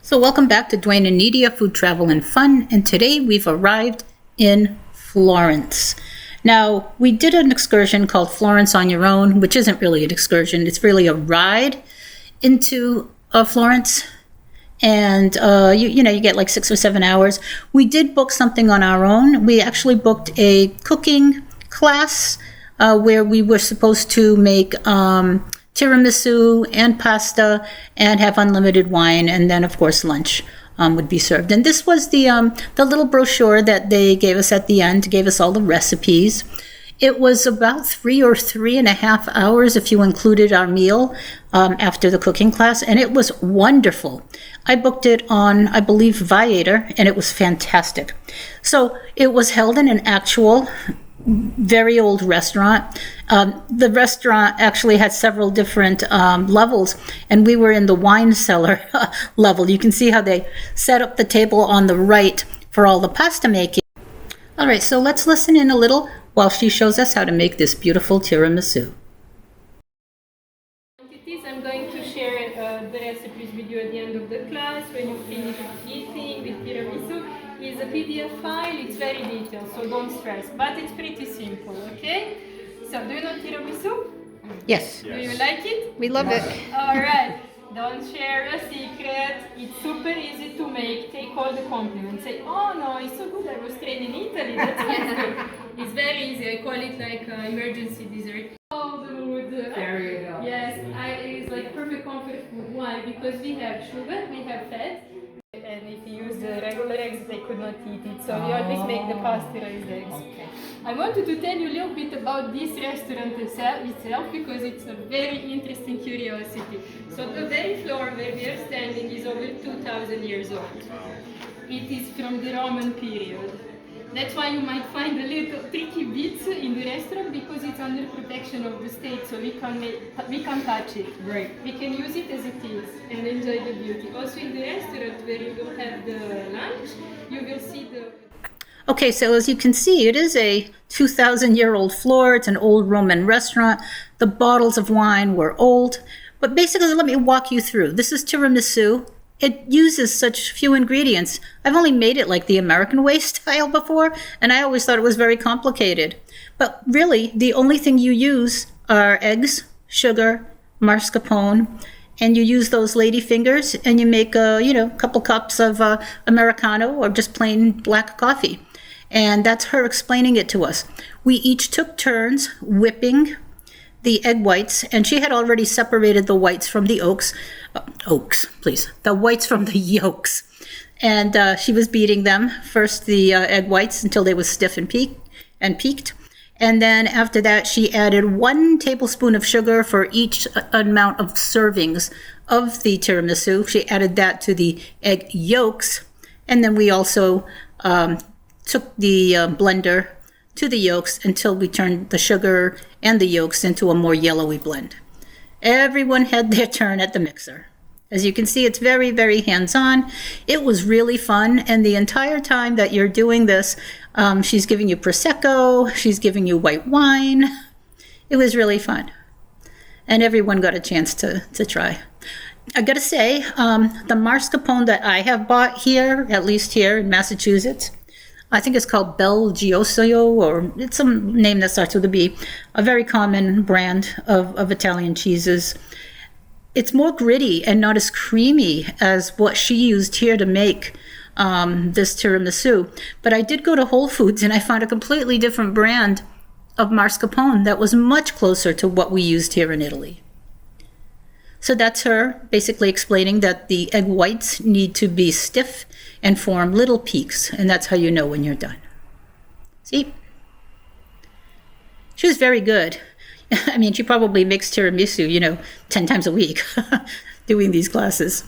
So welcome back to Dwayne and Nidia, Food, Travel, and Fun, and today we've arrived in Florence. Now, we did an excursion called Florence on Your Own, which isn't really an excursion, it's really a ride into Florence, and you get like 6 or 7 hours. We did book something on our own. We actually booked a cooking class where we were supposed to make tiramisu and pasta and have unlimited wine, and then of course lunch would be served. And this was the little brochure that they gave us at the end, gave us all the recipes. It was about 3 or 3.5 hours if you included our meal after the cooking class, and it was wonderful. I booked it on, I believe, Viator, and it was fantastic. So it was held in an actual very old restaurant. The restaurant actually had several different levels, and we were in the wine cellar level. You can see how they set up the table on the right for all the pasta making. All right, so let's listen in a little while she shows us how to make this beautiful tiramisu. I'm going to share the recipes with you at the end of the class when you finish eating with tiramisu. It's a PDF file, it's very detailed, so don't stress, but it's pretty simple, okay? So, do you know tiramisu? Yes. Do you like it? We love it. Alright, don't share a secret, it's super easy to make. Take all the compliments, say, oh no, it's so good, I was trained in Italy, that's good. It's very easy, I call it like emergency dessert. Oh, the mood. There you go. Yes, it's like perfect comfort food. Why? Because we have sugar, we have fat, and if you use the regular eggs, they could not eat it. So we always make the pasteurized eggs. Okay. I wanted to tell you a little bit about this restaurant itself because it's a very interesting curiosity. So the very floor where we are standing is over 2,000 years old. It is from the Roman period. That's why you might find a little tricky bits in the restaurant because it's under protection of the state, so we can't touch it. Right. We can use it as it is and enjoy the beauty. Also in the restaurant where you will have the lunch, you will see the... Okay, so as you can see, it is a 2,000-year-old floor. It's an old Roman restaurant. The bottles of wine were old. But basically, let me walk you through. This is tiramisu. It uses such few ingredients. I've only made it like the American way style before, and I always thought it was very complicated. But really, the only thing you use are eggs, sugar, mascarpone, and you use those lady fingers, and you make a couple cups of Americano or just plain black coffee. And that's her explaining it to us. We each took turns whipping the egg whites, and she had already separated the whites from the the whites from the yolks. And she was beating them, first the egg whites until they were stiff and peaked. And then after that, she added 1 tablespoon of sugar for each amount of servings of the tiramisu. She added that to the egg yolks. And then we also took the blender to the yolks until we turned the sugar and the yolks into a more yellowy blend. Everyone had their turn at the mixer. As you can see, it's very, very hands-on. It was really fun, and the entire time that you're doing this, she's giving you Prosecco, she's giving you white wine. It was really fun, and everyone got a chance to try. I gotta say, the mascarpone that I have bought here, at least here in Massachusetts, I think it's called Belgioso, or it's some name that starts with a B, a very common brand of Italian cheeses. It's more gritty and not as creamy as what she used here to make this tiramisu. But I did go to Whole Foods and I found a completely different brand of mascarpone that was much closer to what we used here in Italy. So that's her basically explaining that the egg whites need to be stiff and form little peaks, and that's how you know when you're done. See? She was very good. I mean, she probably makes tiramisu, 10 times a week doing these classes.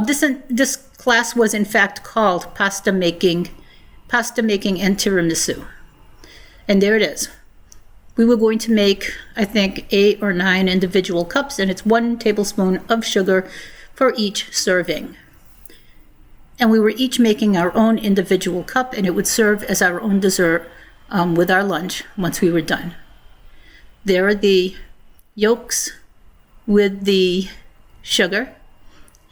This class was in fact called pasta making and tiramisu. And there it is. We were going to make, I think, 8 or 9 individual cups, and it's 1 tablespoon of sugar for each serving. And we were each making our own individual cup, and it would serve as our own dessert with our lunch once we were done. There are the yolks with the sugar,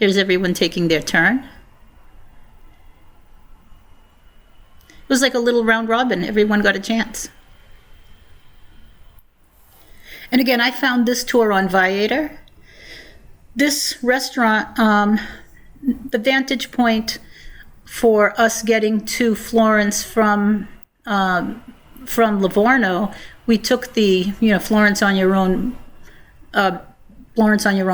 Here's everyone taking their turn. It was like a little round robin. Everyone got a chance. And again, I found this tour on Viator. This restaurant, the vantage point for us getting to Florence from Livorno, we took the Florence on your own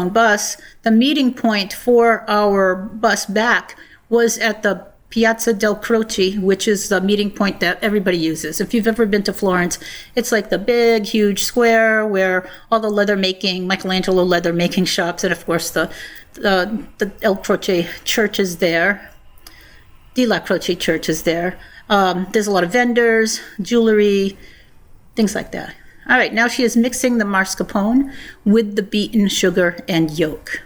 bus. The meeting point for our bus back was at the Piazza del Croce, which is the meeting point that everybody uses. If you've ever been to Florence, it's like the big, huge square where all the Michelangelo leather making shops, and of course the El Croce church is there. Di La Croce church is there. There's a lot of vendors, jewelry, things like that. All right, now she is mixing the mascarpone with the beaten sugar and yolk.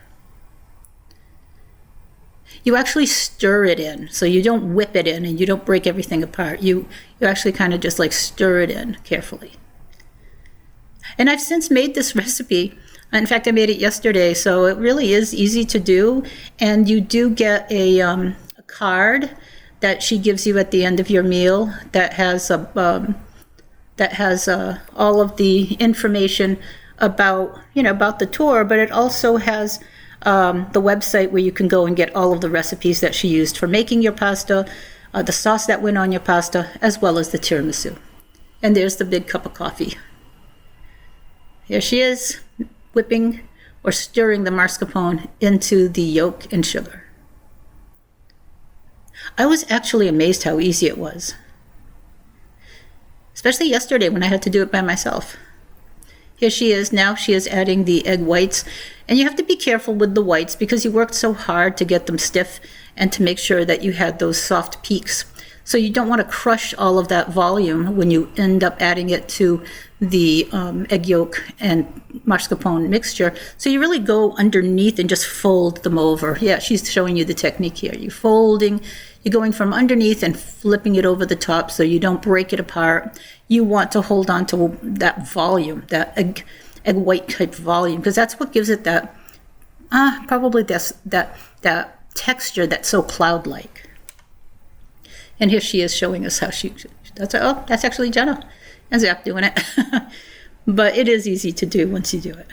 You actually stir it in, so you don't whip it in and you don't break everything apart. You actually kind of just like stir it in carefully. And I've since made this recipe. In fact, I made it yesterday, so it really is easy to do. And you do get a card that she gives you at the end of your meal that has all of the information about the tour, but it also has the website where you can go and get all of the recipes that she used for making your pasta, the sauce that went on your pasta, as well as the tiramisu. And there's the big cup of coffee. Here she is, whipping or stirring the mascarpone into the yolk and sugar. I was actually amazed how easy it was. Especially yesterday when I had to do it by myself. Here she is. Now she is adding the egg whites. And you have to be careful with the whites because you worked so hard to get them stiff and to make sure that you had those soft peaks. So you don't want to crush all of that volume when you end up adding it to the egg yolk and mascarpone mixture. So you really go underneath and just fold them over. Yeah, she's showing you the technique here. You're going from underneath and flipping it over the top so you don't break it apart. You want to hold on to that volume, that egg white type volume, because that's what gives it that probably that texture that's so cloud-like. And here she is showing us how that's actually Jenna and Zach doing it. But it is easy to do once you do it.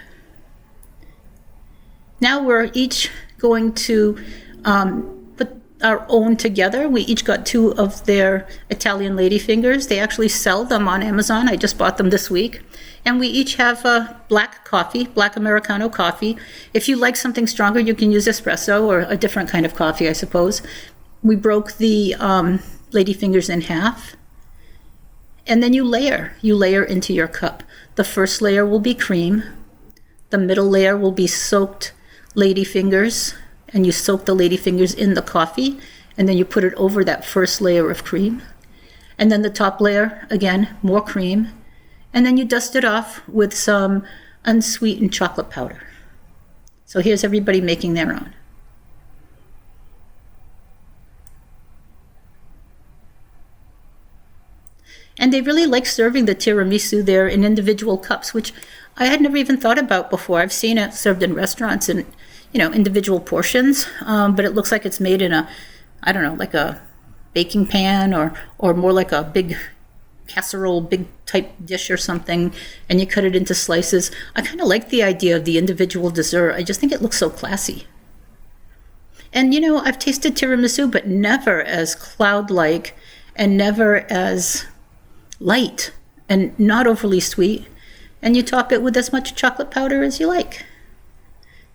Now we're each going to put our own together. We each got 2 of their Italian ladyfingers. They actually sell them on Amazon. I just bought them this week. And we each have black Americano coffee. If you like something stronger, you can use espresso or a different kind of coffee, I suppose. We broke the ladyfingers in half. And then you layer into your cup. The first layer will be cream. The middle layer will be soaked ladyfingers. And you soak the ladyfingers in the coffee. And then you put it over that first layer of cream. And then the top layer, again, more cream. And then you dust it off with some unsweetened chocolate powder. So here's everybody making their own. And they really like serving the tiramisu there in individual cups, which I had never even thought about before. I've seen it served in restaurants in, individual portions, but it looks like it's made in like a baking pan or more like a big casserole, big type dish or something, and you cut it into slices. I kind of like the idea of the individual dessert. I just think it looks so classy. And I've tasted tiramisu, but never as cloud-like and never as light and not overly sweet. And you top it with as much chocolate powder as you like.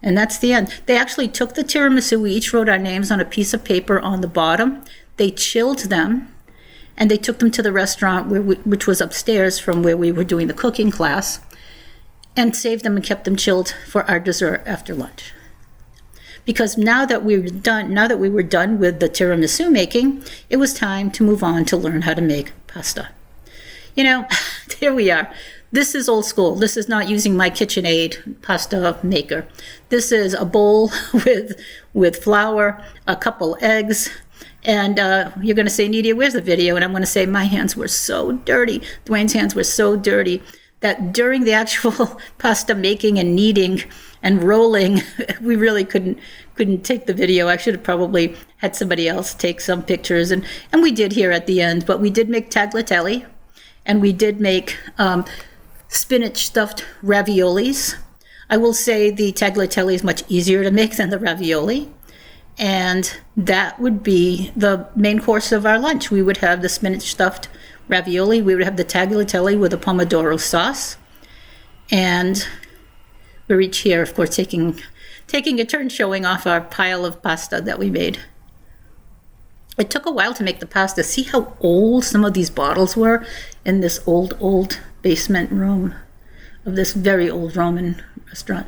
And that's the end. They actually took the tiramisu. We each wrote our names on a piece of paper on the bottom. They chilled them. And they took them to the restaurant, which was upstairs from where we were doing the cooking class, and saved them and kept them chilled for our dessert after lunch. Because now that we were done with the tiramisu making, it was time to move on to learn how to make pasta. There we are. This is old school. This is not using my KitchenAid pasta maker. This is a bowl with flour, a couple eggs. And you're going to say, Nidia, where's the video? And I'm going to say, my hands were so dirty. Dwayne's hands were so dirty that during the actual pasta making and kneading and rolling, we really couldn't couldn't take the video. I should have probably had somebody else take some pictures, and we did here at the end. But we did make tagliatelle, and we did make spinach stuffed raviolis. I will say the tagliatelle is much easier to make than the ravioli. And that would be the main course of our lunch. We would have the spinach stuffed ravioli. We would have the tagliatelle with a pomodoro sauce. And we're each here, of course, taking a turn showing off our pile of pasta that we made. It took a while to make the pasta. See how old some of these bottles were in this old basement room of this very old Roman restaurant.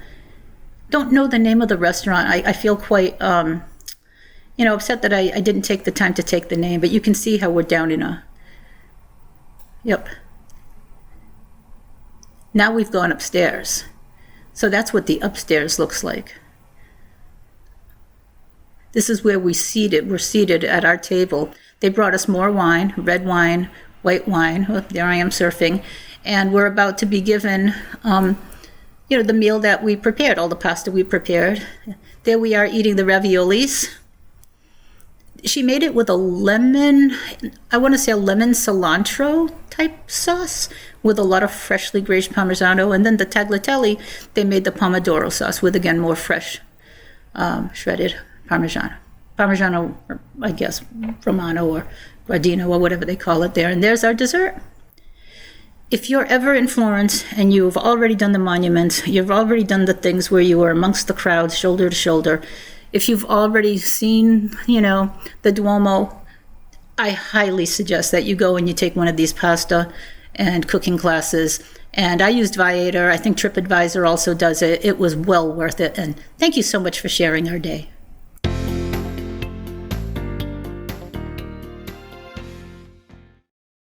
Don't know the name of the restaurant. I feel quite, upset that I didn't take the time to take the name, but you can see how we're down in a, yep. Now we've gone upstairs. So that's what the upstairs looks like. This is where we're seated at our table. They brought us more wine, red wine, white wine. Oh, there I am surfing. And we're about to be given, the meal that we prepared, all the pasta we prepared. There we are eating the raviolis. She made it with a lemon cilantro type sauce with a lot of freshly grated Parmigiano. And then the tagliatelle, they made the pomodoro sauce with, again, more fresh shredded Parmigiano. Parmigiano, I guess, Romano or Guardino or whatever they call it there. And there's our dessert. If you're ever in Florence and you've already done the monuments, you've already done the things where you were amongst the crowds, shoulder to shoulder, if you've already seen, the Duomo, I highly suggest that you go and you take one of these pasta and cooking classes. And I used Viator. I think TripAdvisor also does it. It was well worth it. And thank you so much for sharing our day.